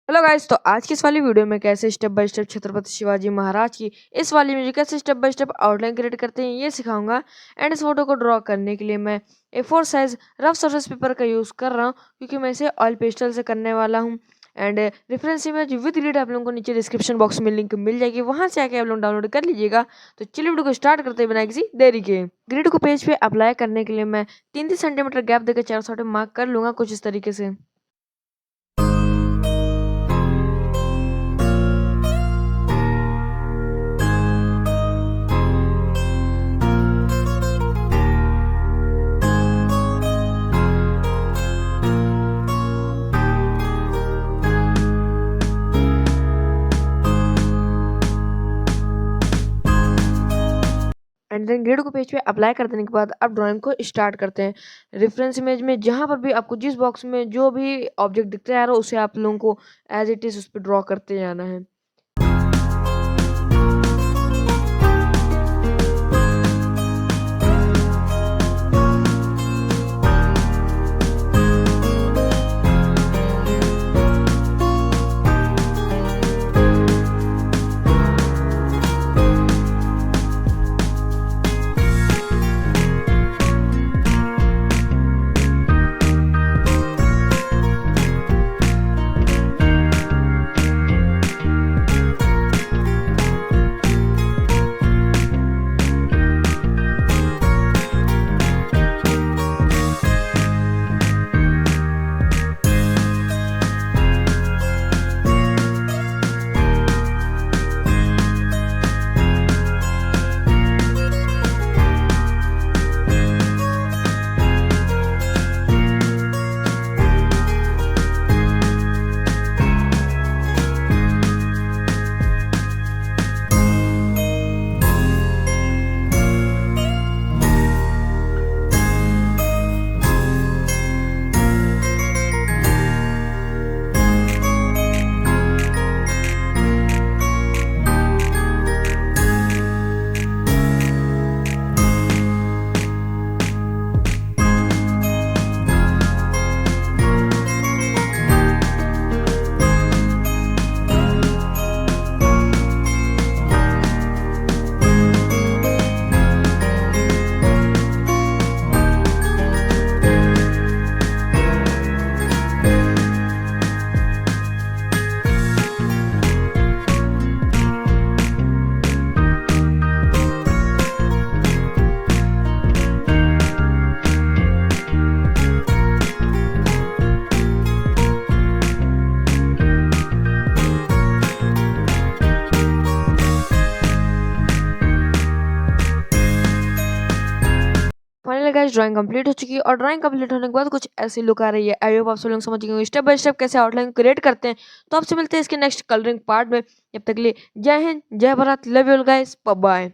Hello guys, तो आज की इस वाली वीडियो में कैसे step by step Chhatrapati Shivaji Maharaj की इस वाली में कैसे step by step outline create करते हैं ये सिखाऊंगा। एंड इस फोटो को ड्रॉ करने के लिए मैं A4 size rough surface paper का यूज़ कर रहा हूँ क्योंकि मैं इसे ऑयल पेस्टल से करने वाला हूँ। And reference image with lead आप लोगों को नीचे डिस्क्रिप्शन बॉक्स में लिंक मिल जाएगी, वहाँ से आके आप लोग डाउनलोड कर लीजिएगा। तो चलिए वीडियो को स्टार्ट करते हैं बिना किसी देरी के। ग्रिड को पेज पे अप्लाई करने के लिए मैं 3-3 सेंटीमीटर गैप देकर चारों साइड मार्क कर लूँगा कुछ इस तरीके से। एंड देन ग्रिड को पेज पे अप्लाई कर देने के बाद आप ड्राइंग को स्टार्ट करते हैं। रेफरेंस इमेज में जहाँ पर भी आपको जिस बॉक्स में जो भी ऑब्जेक्ट दिखता है उसे आप लोगों को एज इट इज़ उस पर ड्रॉ करते जाना है। फाइनली गाइस ड्राइंग कंप्लीट हो चुकी है और ड्राइंग कंप्लीट होने के बाद कुछ ऐसी लुक आ रही है। आई होप आप सब लोग समझ गए होंगे स्टेप बाय स्टेप कैसे आउटलाइन क्रिएट करते हैं। तो आपसे मिलते हैं इसके नेक्स्ट कलरिंग पार्ट में। जब तक के लिए जय हिंद, जय Bharat, love you guys, bye bye.